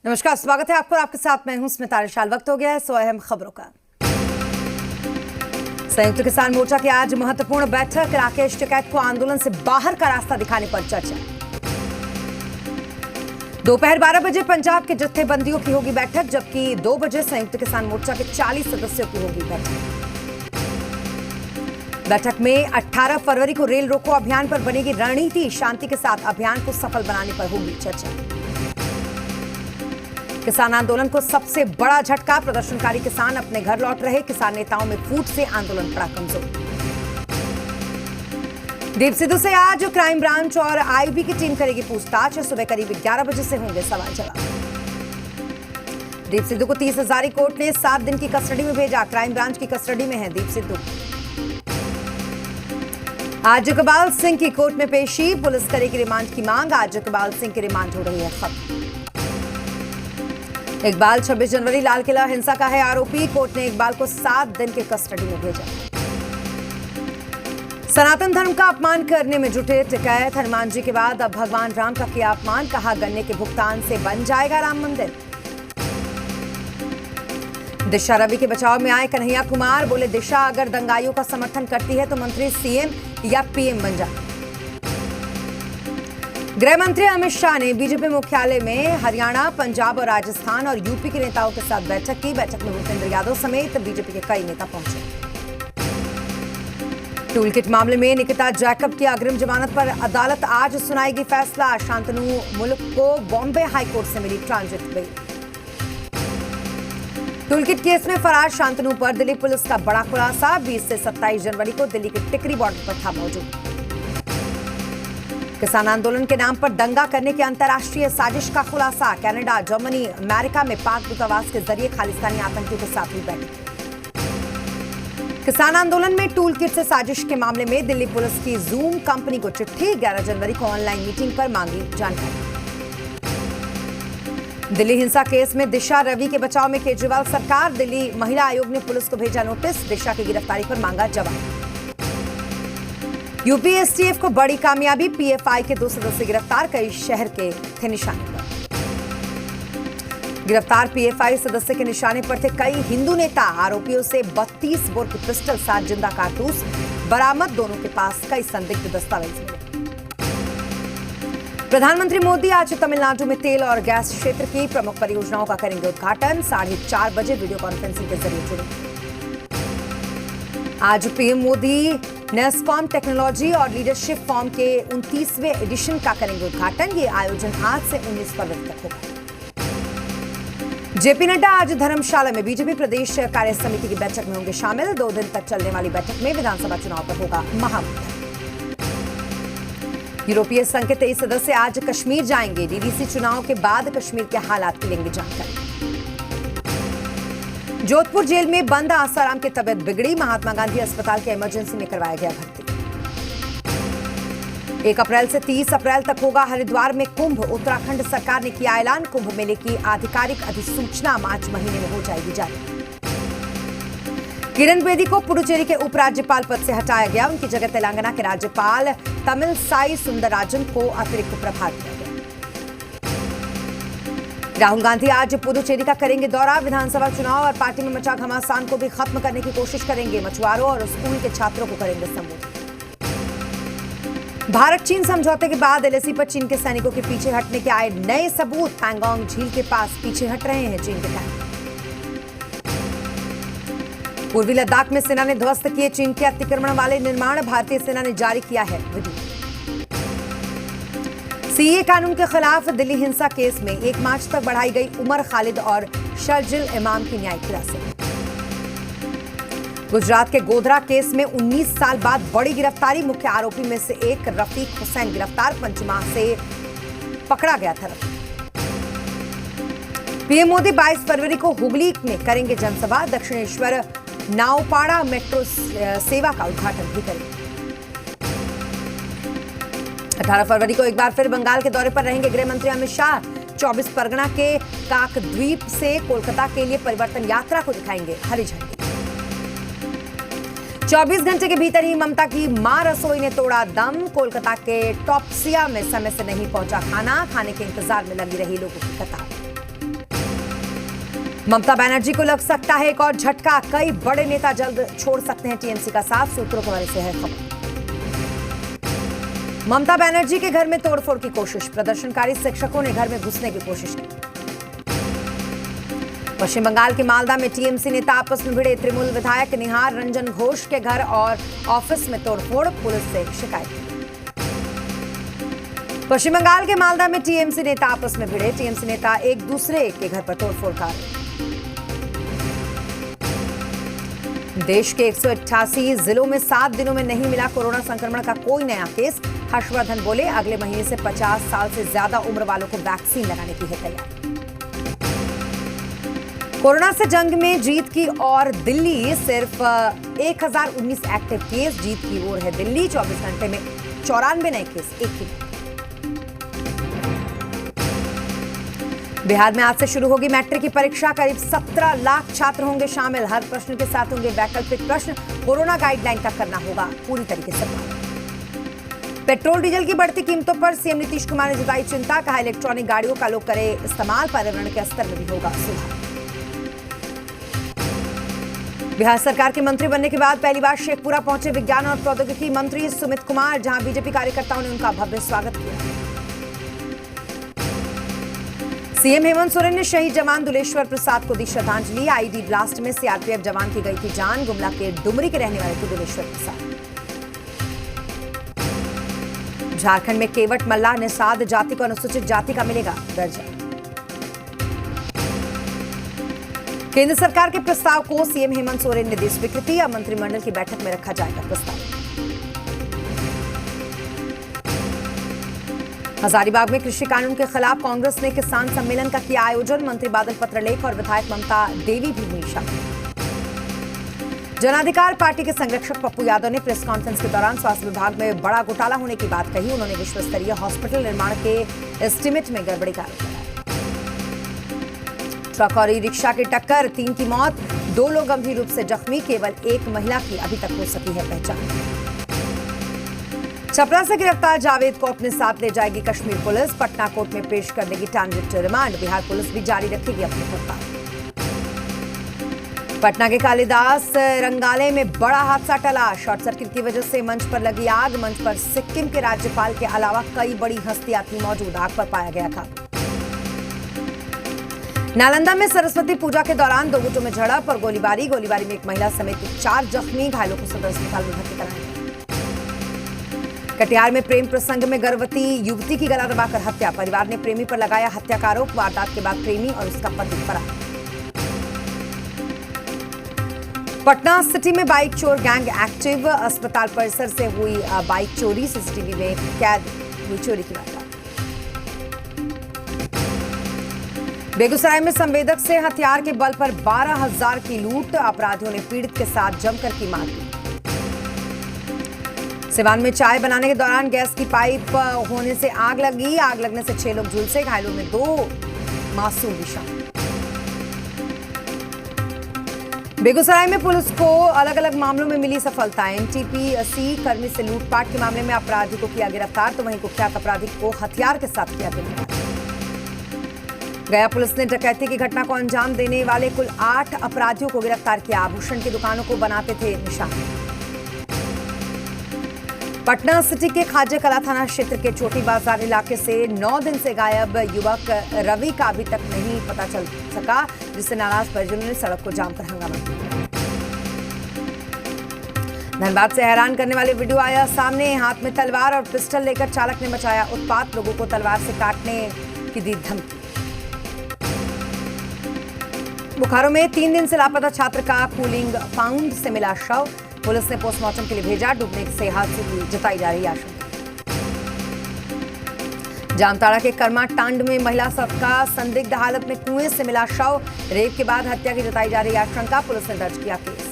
नमस्कार, स्वागत है आपको। आपके साथ मैं हूं स्मिता रिशाल। वक्त हो गया है अहम खबरों का। संयुक्त किसान मोर्चा की आज महत्वपूर्ण बैठक। राकेश टिकैत को आंदोलन से बाहर का रास्ता दिखाने पर चर्चा। दोपहर 12 बजे पंजाब के जत्थेबंदियों की होगी बैठक, जबकि 2 बजे संयुक्त किसान मोर्चा के 40 सदस्यों की होगी बैठक। बैठक में 18 फरवरी को रेल रोको अभियान पर बनेगी रणनीति। शांति के साथ अभियान को सफल बनाने पर होगी चर्चा। किसान आंदोलन को सबसे बड़ा झटका। प्रदर्शनकारी किसान अपने घर लौट रहे। किसान नेताओं में फूट से आंदोलन पड़ा कमजोर। दीप सिद्धू से आज क्राइम ब्रांच और आईबी की टीम करेगी पूछताछ। सुबह करीब 11 बजे से होंगे सवाल जवाब। दीप सिद्धू को 30 हजारी कोर्ट ने 7 दिन की कस्टडी में भेजा। क्राइम ब्रांच की कस्टडी में है दीप सिद्धू। आज इकबाल सिंह की कोर्ट में पेशी। पुलिस करेगी रिमांड की मांग। आज इकबाल सिंह की रिमांड हो रही है खत्म। इकबाल 26 जनवरी लाल किला हिंसा का है आरोपी। कोर्ट ने इकबाल को 7 दिन के कस्टडी में भेजा। सनातन धर्म का अपमान करने में जुटे टिकैत। हनुमान जी के बाद अब भगवान राम का किया अपमान। कहा गन्ने के भुगतान से बन जाएगा राम मंदिर। दिशा रवि के बचाव में आए कन्हैया कुमार। बोले दिशा अगर दंगाइयों का समर्थन करती है तो मंत्री सीएम या पीएम बन जाए। गृह मंत्री अमित शाह ने बीजेपी मुख्यालय में हरियाणा, पंजाब और राजस्थान और यूपी के नेताओं के साथ बैठक की। बैठक में भूपेंद्र यादव समेत बीजेपी के कई नेता पहुंचे। टूल किट मामले में निकिता जैकब की अग्रिम जमानत पर अदालत आज सुनाएगी फैसला। शांतनु मुल्क को बॉम्बे हाईकोर्ट से मिली transit bail. Toolkit case में फरार शांतनु पर दिल्ली पुलिस का बड़ा खुलासा। 20 से 27 जनवरी को दिल्ली के टिकरी बॉर्डर पर था मौजूद। किसान आंदोलन के नाम पर दंगा करने की अंतर्राष्ट्रीय साजिश का खुलासा। कनाडा, जर्मनी, अमेरिका में पाक दूतावास के जरिए खालिस्तानी आतंकियों के साथ हुई बैठक। किसान आंदोलन में टूल किट से साजिश के मामले में दिल्ली पुलिस की जूम कंपनी को चिट्ठी। 11 जनवरी को ऑनलाइन मीटिंग पर मांगी जानकारी। दिल्ली हिंसा केस में दिशा रवि के बचाव में केजरीवाल सरकार। दिल्ली महिला आयोग ने पुलिस को भेजा नोटिस। दिशा की गिरफ्तारी पर मांगा जवाब। यूपी एसटीएफ को बड़ी कामयाबी। पीएफआई के 2 सदस्य गिरफ्तार। कई शहर के थे निशाने पर। गिरफ्तार पीएफआई सदस्य के निशाने पर थे कई हिंदू नेता। आरोपियों से 32 बोर की पिस्टल, 7 जिंदा कारतूस बरामद। दोनों के पास कई संदिग्ध दस्तावेज मिले। प्रधानमंत्री मोदी आज तमिलनाडु में तेल और गैस क्षेत्र की प्रमुख परियोजनाओं का करेंगे उद्घाटन। 4:30 बजे वीडियो कॉन्फ्रेंसिंग के जरिए जुड़ेंगे। आज पीएम मोदी नेस्कॉम टेक्नोलॉजी और लीडरशिप फॉर्म के 29वें एडिशन का करेंगे उद्घाटन। ये आयोजन आज से 19 फरवरी तक होगा। जेपी नड्डा आज धर्मशाला में बीजेपी प्रदेश कार्य समिति की बैठक में होंगे शामिल। 2 दिन तक चलने वाली बैठक में विधानसभा चुनाव पर होगा महामंथन। यूरोपीय संघ के 23 सदस्य आज कश्मीर जाएंगे। डीडीसी चुनाव के बाद कश्मीर के हालात की लेंगे जानकारी। जोधपुर जेल में बंद आसाराम की तबीयत बिगड़ी। महात्मा गांधी अस्पताल के इमरजेंसी में करवाया गया भर्ती। 1 अप्रैल से 30 अप्रैल तक होगा हरिद्वार में कुंभ। उत्तराखंड सरकार ने किया ऐलान। कुंभ मेले की आधिकारिक अधिसूचना मार्च महीने में हो जाएगी जारी। किरण बेदी को पुडुचेरी के उपराज्यपाल पद से हटाया गया। उनकी जगह तेलंगाना के राज्यपाल तमिलसाई सुंदरराजन को अतिरिक्त प्रभार दिया गया। राहुल गांधी आज पुडुचेरी का करेंगे दौरा। विधानसभा चुनाव और पार्टी में मचा घमासान को भी खत्म करने की कोशिश करेंगे। मछुआरों और स्कूल के छात्रों को करेंगे संबोधित। भारत चीन समझौते के बाद एलएसी पर चीन के सैनिकों के पीछे हटने के आए नए सबूत। पैंगोंग झील के पास पीछे हट रहे हैं चीन के टैंक। पूर्वी लद्दाख में सेना ने ध्वस्त किए चीन के अतिक्रमण वाले निर्माण। भारतीय सेना ने जारी किया है वीडियो। सीए कानून के खिलाफ दिल्ली हिंसा केस में 1 मार्च तक बढ़ाई गई उमर खालिद और शर्जिल इमाम की न्यायिक हिरासत। गुजरात के गोधरा केस में 19 साल बाद बड़ी गिरफ्तारी। मुख्य आरोपी में से एक रफीक हुसैन गिरफ्तार। पंचमाह से पकड़ा गया था रफीक। पीएम मोदी 22 फरवरी को हुगली में करेंगे जनसभा। दक्षिणेश्वर नावपाड़ा मेट्रो सेवा का उद्घाटन भी करेंगे। 18 फरवरी को एक बार फिर बंगाल के दौरे पर रहेंगे गृह मंत्री अमित शाह। 24 परगना के काकद्वीप से कोलकाता के लिए परिवर्तन यात्रा को दिखाएंगे हरी झंडी। 24 घंटे के भीतर ही ममता की मां रसोई ने तोड़ा दम। कोलकाता के टॉप्सिया में समय से नहीं पहुंचा खाना। खाने के इंतजार में लगी रही लोगों की कतार। ममता बनर्जी को लग सकता है एक और झटका, कई बड़े नेता जल्द छोड़ सकते हैं टीएमसी का साथ, सूत्रों के हवाले से है खबर। ममता बनर्जी के घर में तोड़फोड़ की कोशिश, प्रदर्शनकारी शिक्षकों ने घर में घुसने की कोशिश की। पश्चिम बंगाल के मालदा में टीएमसी नेता आपस में भिड़े, तृणमूल विधायक निहार रंजन घोष के घर और ऑफिस में तोड़फोड़, पुलिस से शिकायत की। पश्चिम बंगाल के मालदा में टीएमसी नेता आपस में भिड़े, टीएमसी नेता एक दूसरे के घर पर तोड़फोड़ कर। देश के 188 जिलों में 7 दिनों में नहीं मिला कोरोना संक्रमण का कोई नया केस, हर्षवर्धन बोले अगले महीने से 50 साल से ज्यादा उम्र वालों को वैक्सीन लगाने की है तैयारी। कोरोना से जंग में जीत की और दिल्ली, सिर्फ 1019 एक्टिव केस, जीत की ओर है दिल्ली। 24 घंटे में 94 नए केस, एक ही। बिहार में आज से शुरू होगी मैट्रिक की परीक्षा, करीब 17 लाख छात्र होंगे शामिल, हर प्रश्न के साथ होंगे वैकल्पिक प्रश्न, कोरोना गाइडलाइन का करना होगा पूरी तरीके से पालन। पेट्रोल डीजल की बढ़ती कीमतों पर सीएम नीतीश कुमार ने जताई चिंता, कहा इलेक्ट्रॉनिक गाड़ियों का लोग करे इस्तेमाल, पर्यावरण के स्तर में भी होगा सुधार। बिहार सरकार के मंत्री बनने के बाद पहली बार शेखपुरा पहुंचे विज्ञान और प्रौद्योगिकी मंत्री सुमित कुमार, जहां बीजेपी कार्यकर्ताओं ने उनका भव्य स्वागत किया। सीएम हेमंत सोरेन ने शहीद जवान दुलेश्वर प्रसाद को दी श्रद्धांजलि, आईडी ब्लास्ट में सीआरपीएफ जवान की गई थी जान, गुमला के डुमरी के रहने वाले थे दुलेश्वर प्रसाद। झारखंड में केवट मल्लाह निषाद जाति को अनुसूचित जाति का मिलेगा दर्जा। केंद्र सरकार के प्रस्ताव को सीएम हेमंत सोरेन ने दी स्वीकृति, अब मंत्रिमंडल की बैठक में रखा जाएगा प्रस्ताव। हजारीबाग में कृषि कानून के खिलाफ कांग्रेस ने किसान सम्मेलन का किया आयोजन, मंत्री बादल पत्रलेख और विधायक ममता देवी भी हुई शामिल। जनाधिकार पार्टी के संरक्षक पप्पू यादव ने प्रेस कॉन्फ्रेंस के दौरान स्वास्थ्य विभाग में बड़ा घोटाला होने की बात कही, उन्होंने विश्व स्तरीय हॉस्पिटल निर्माण के एस्टीमेट में गड़बड़ी का आरोप लगाया। ट्रक और ई रिक्शा की टक्कर, 3 की मौत, 2 लोग गंभीर रूप से जख्मी, केवल 1 महिला की अभी तक हो सकी है पहचान। छपरा से गिरफ्तार जावेद को अपने साथ ले जाएगी कश्मीर पुलिस, पटना कोर्ट में पेश कर देगी ट्रांजिट रिमांड, बिहार पुलिस भी जारी रखेगी अपनी पड़ताल। पटना के कालिदास रंगालय में बड़ा हादसा टला, शॉर्ट सर्किट की वजह से मंच पर लगी आग, मंच पर सिक्किम के राज्यपाल के अलावा कई बड़ी हस्तियां थी मौजूद, आग पर पाया गया था। नालंदा में सरस्वती पूजा के दौरान 2 गुटों में झड़प और गोलीबारी में एक महिला समेत 4 जख्मी, घायलों को सदर अस्पताल में भर्ती कराया गया। कटिहार में प्रेम प्रसंग में गर्भवती युवती की गला दबाकर हत्या, परिवार ने प्रेमी पर लगाया हत्या का आरोप, वारदात के बाद प्रेमी और उसका पति फरार। पटना सिटी में बाइक चोर गैंग एक्टिव, अस्पताल परिसर से हुई बाइक चोरी, सीसीटीवी में कैद हुई चोरी की वारदात। बेगूसराय में संवेदक से हथियार के बल पर 12,000 की लूट, अपराधियों ने पीड़ित के साथ जमकर की मारपीट। सिवान में चाय बनाने के दौरान गैस की पाइप होने से आग लगी, आग लगने से 6 लोग झुलसे, घायलों में 2 मासूम भी शामिल। बेगूसराय में पुलिस को अलग अलग मामलों में मिली सफलता, एनटीपीसी कर्मी से लूटपाट के मामले में अपराधी को किया गिरफ्तार, तो वहीं कुख्यात अपराधी को हथियार के साथ किया गिरफ्तार। गया पुलिस ने डकैती की घटना को अंजाम देने वाले कुल 8 अपराधियों को गिरफ्तार किया, आभूषण की दुकानों को बनाते थे निशान। पटना सिटी के खाजे कला थाना क्षेत्र के चोटी बाजार इलाके से 9 दिन से गायब युवक रवि का अभी तक नहीं पता चल सका, जिससे नाराज परिजनों ने सड़क को जाम कर हंगामा किया। धनबाद से हैरान करने वाले वीडियो आया सामने, हाथ में तलवार और पिस्टल लेकर चालक ने मचाया उत्पात, लोगों को तलवार से काटने की दी धमकी। बोकारो में 3 दिन से लापता छात्र का कूलिंग पाउंड से मिला शव, पुलिस ने पोस्टमार्टम के लिए भेजा, डूबने से हादसे की जताई जा रही आशंका। जामताड़ा के कर्मा टांड में महिला का संदिग्ध हालत में कुएं से मिला शव, रेप के बाद हत्या की जताई जा रही आशंका, पुलिस ने दर्ज किया केस।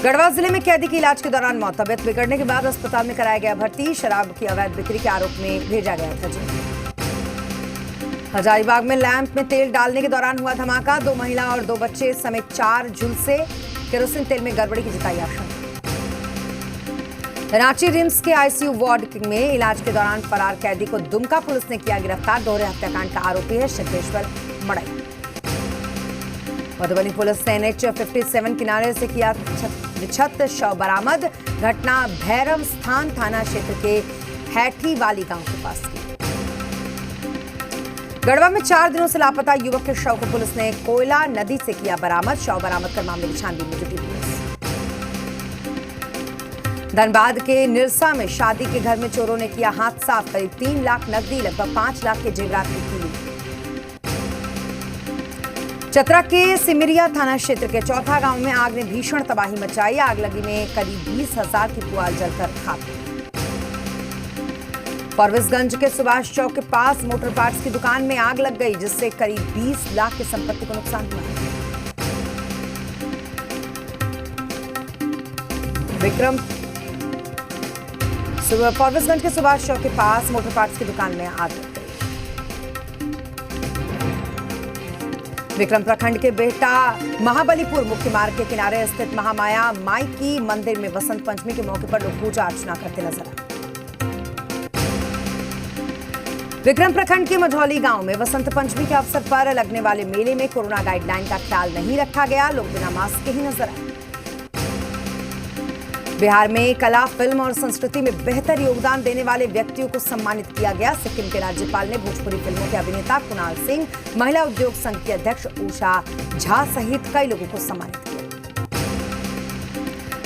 गढ़वा जिले में कैदी की इलाज के दौरान मौत, तबियत बिगड़ने के बाद अस्पताल में कराया गया भर्ती, शराब की अवैध बिक्री के आरोप में भेजा गया था जेल। हजारीबाग में लैंप में तेल डालने के दौरान हुआ धमाका, 2 महिला और 2 बच्चे समेत 4 झुलसे, केरोसिन तेल में गड़बड़ी की जताई आशंका। रांची रिम्स के आईसीयू वार्ड में इलाज के दौरान फरार कैदी को दुमका पुलिस ने किया गिरफ्तार, दोहरे हत्याकांड का आरोपी है सिद्धेश्वर मड़ई। मधुबनी पुलिस ने NH-57 किनारे से किया निछत शव बरामद। घटना भैरव स्थान थाना क्षेत्र के हैठी वाली गांव के पास की। गढ़वा में 4 दिनों से लापता युवक के शव को पुलिस ने कोयला नदी से किया बरामद। शव बरामद कर मामले की छानबीन में जुटी पुलिस। धनबाद के निरसा में शादी के घर में चोरों ने किया हाथ साफ। करीब 3 लाख नकदी, लगभग 5 लाख के जेवरात की लूट। चतरा के सिमरिया थाना क्षेत्र के चौथा गांव में आग ने भीषण तबाही मचाई। आगलगी में करीब 20,000 की पुआल जलकर खाक। परवेजगंज के सुभाष चौक के पास मोटर पार्ट्स की दुकान में आग लग गई, जिससे करीब 20 लाख की संपत्ति को नुकसान हुआ। परवेजगंज के सुभाष चौक के पास मोटर पार्ट्स की दुकान में आग लग गई। विक्रम प्रखंड के बेहटा महाबलीपुर मुख्य मार्ग के किनारे स्थित महामाया माई की मंदिर में वसंत पंचमी के मौके पर लोग पूजा अर्चना करते नजर आए। विक्रम प्रखंड के मझौली गांव में वसंत पंचमी के अवसर पर लगने वाले मेले में कोरोना गाइडलाइन का ख्याल नहीं रखा गया। लोग बिना मास्क के ही नजर आए। बिहार में कला, फिल्म और संस्कृति में बेहतर योगदान देने वाले व्यक्तियों को सम्मानित किया गया। सिक्किम के राज्यपाल ने भोजपुरी फिल्मों के अभिनेता कुणाल सिंह, महिला उद्योग संघ की अध्यक्ष उषा झा सहित कई लोगों को सम्मानित किया।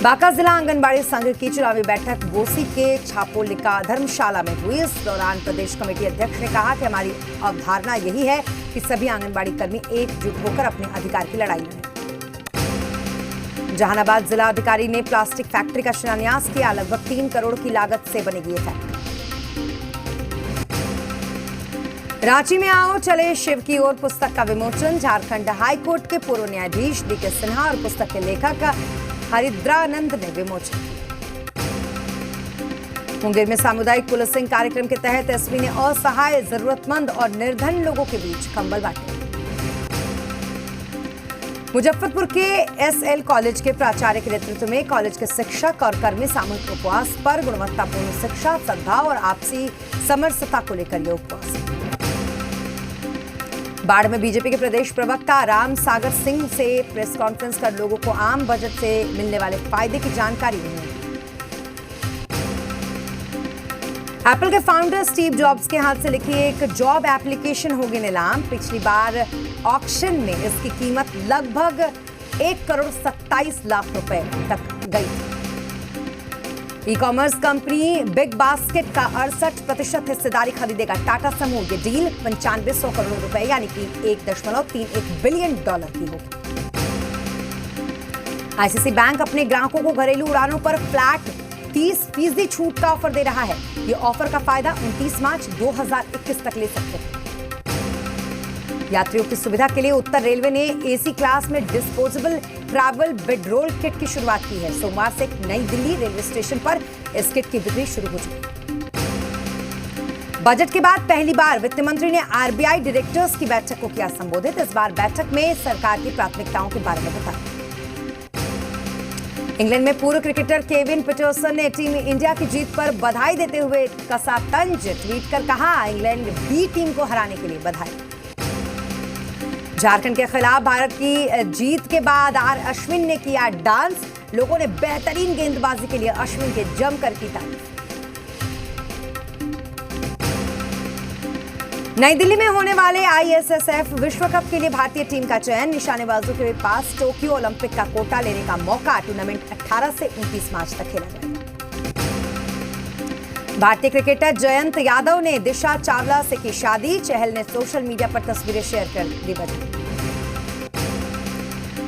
बांका जिला आंगनबाड़ी संघ की चुनावी बैठक बोसी के छापोलिका धर्मशाला में हुई। इस दौरान प्रदेश कमेटी अध्यक्ष ने कहा कि हमारी अवधारणा यही है कि सभी आंगनबाड़ी कर्मी एकजुट होकर अपने अधिकार की लड़ाई लड़ें। जहानाबाद जिला अधिकारी ने प्लास्टिक फैक्ट्री का शिलान्यास किया। लगभग 3 करोड़ की लागत से बनेगी ये फैक्ट्री। रांची में आओ चले शिव की ओर पुस्तक का विमोचन। झारखंड हाईकोर्ट के पूर्व न्यायाधीश DK सिन्हा और पुस्तक के लेखक हरिद्रानंद ने विमोचन किया। मुंगेर में सामुदायिक पुलिसिंग कार्यक्रम के तहत एसपी ने असहाय, जरूरतमंद और निर्धन लोगों के बीच कंबल बांटे। मुजफ्फरपुर के SL कॉलेज के प्राचार्य के नेतृत्व में कॉलेज के शिक्षक और कर्मी सामूहिक उपवास पर गुणवत्तापूर्ण शिक्षा, सद्भाव और आपसी समरसता को लेकर यह उपवास। बाढ़ में बीजेपी के प्रदेश प्रवक्ता राम सागर सिंह से प्रेस कॉन्फ्रेंस कर लोगों को आम बजट से मिलने वाले फायदे की जानकारी दी। एप्पल के फाउंडर स्टीव जॉब्स के हाथ से लिखी एक जॉब एप्लीकेशन होगी नीलाम। पिछली बार ऑक्शन में इसकी कीमत लगभग 1 करोड़ 27 लाख रुपए तक गई थी। ई-कॉमर्स कंपनी बिग बास्केट का 68% हिस्सेदारी खरीदेगा टाटा समूह। ये डील 9500 करोड़ रुपए यानी कि $1.31 बिलियन की होगी। ICICI बैंक अपने ग्राहकों को घरेलू उड़ानों पर फ्लैट 30% छूट का ऑफर दे रहा है। ये ऑफर का फायदा 29 मार्च 2021 तक ले सकते हैं। यात्रियों की सुविधा के लिए उत्तर रेलवे ने AC क्लास में डिस्पोजेबल ट्रैवल बेडरोल किट की शुरुआत की है। सोमवार से नई दिल्ली रेलवे स्टेशन पर इस किट की बिक्री शुरू हो चुकी। बजट के बाद पहली बार वित्त मंत्री ने RBI डायरेक्टर्स की बैठक को किया संबोधित। इस बार बैठक में सरकार की प्राथमिकताओं के बारे में बताया। इंग्लैंड में पूर्व क्रिकेटर केविन पीटरसन ने टीम इंडिया की जीत पर बधाई देते हुए कसा तंज। ट्वीट कर कहा, इंग्लैंड B टीम को हराने के लिए बधाई। झारखंड के खिलाफ भारत की जीत के बाद अश्विन ने किया डांस। लोगों ने बेहतरीन गेंदबाजी के लिए अश्विन के जमकर की तारीफ। नई दिल्ली में होने वाले ISSF विश्व कप के लिए भारतीय टीम का चयन। निशानेबाजों के पास टोक्यो ओलंपिक का कोटा लेने का मौका। टूर्नामेंट 18 से 29 मार्च तक खेला जाएगा। भारतीय क्रिकेटर जयंत यादव ने दिशा चावला से की शादी। चहल ने सोशल मीडिया पर तस्वीरें शेयर कर दी बधाई।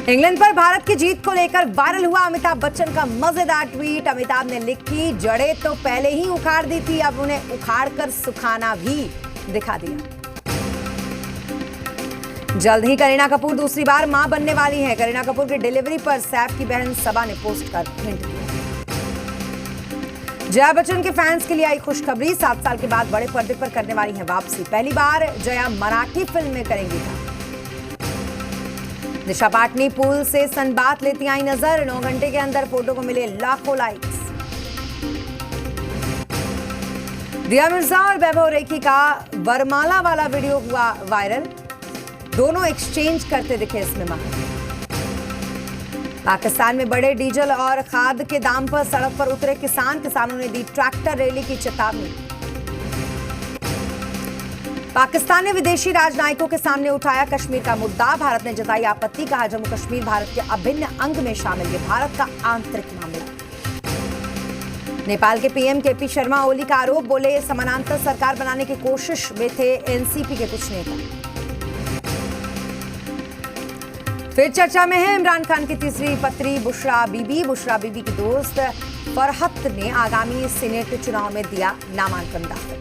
इंग्लैंड पर भारत की जीत को लेकर वायरल हुआ अमिताभ बच्चन का मजेदार ट्वीट। अमिताभ ने लिखी, जड़ें तो पहले ही उखाड़ दी थी, अब उन्हें उखाड़कर सुखाना भी दिखा दिया। जल्द ही करीना कपूर दूसरी बार मां बनने वाली हैं। करीना कपूर की डिलीवरी पर सैफ की बहन सबा ने पोस्ट कर हिंट दिया। जया बच्चन के फैंस के लिए आई खुशखबरी। 7 साल के बाद बड़े पर्दे पर करने वाली हैं वापसी। पहली बार जया मराठी फिल्म में करेंगी काम। दिशा पाटनी पूल से सनबाथ लेती आई नजर। 9 घंटे के अंदर फोटो को मिले लाखों लाइक्स। दिया मिर्जा और वैभव रेखी का वरमाला वाला वीडियो हुआ वायरल। दोनों एक्सचेंज करते दिखे इसमें मां। पाकिस्तान में बढ़े डीजल और खाद के दाम पर सड़क पर उतरे किसानों ने दी ट्रैक्टर रैली की चेतावनी। पाकिस्तान ने विदेशी राजनयिकों के सामने उठाया कश्मीर का मुद्दा। भारत ने जताई आपत्ति, कहा जम्मू कश्मीर भारत के अभिन्न अंग में शामिल है, भारत का आंतरिक मामला। नेपाल के पीएम केपी शर्मा ओली का आरोप, बोले समानांतर सरकार बनाने की कोशिश में थे एनसीपी के कुछ नेता। फिर चर्चा में है इमरान खान की तीसरी पत्री बुशरा बीबी की दोस्त फरहत ने आगामी सीनेट चुनाव में दिया नामांकन दाखिल।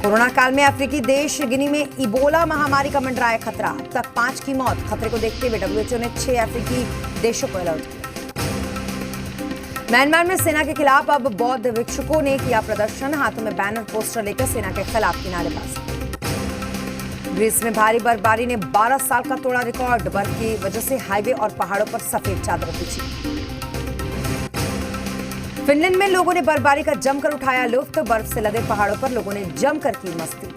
कोरोना काल में अफ्रीकी देश गिनी में इबोला महामारी का मंडराया खतरा, अब तक 5 की मौत। खतरे को देखते हुए डब्ल्यूएचओ ने 6 अफ्रीकी देशों को अलर्ट किया। म्यांमार में सेना के खिलाफ अब बौद्ध भिक्षुकों ने किया प्रदर्शन, हाथों में बैनर पोस्टर लेकर सेना के खिलाफ नारेबाजी। ग्रीस में भारी बर्फबारी ने 12 साल का तोड़ा रिकॉर्ड, बर्फ की वजह से हाईवे और पहाड़ों पर सफेद चादर बिछी। फिनलैंड में लोगों ने बर्फबारी का जमकर उठाया लुत्फ, बर्फ से लदे पहाड़ों पर लोगों ने जमकर की मस्ती।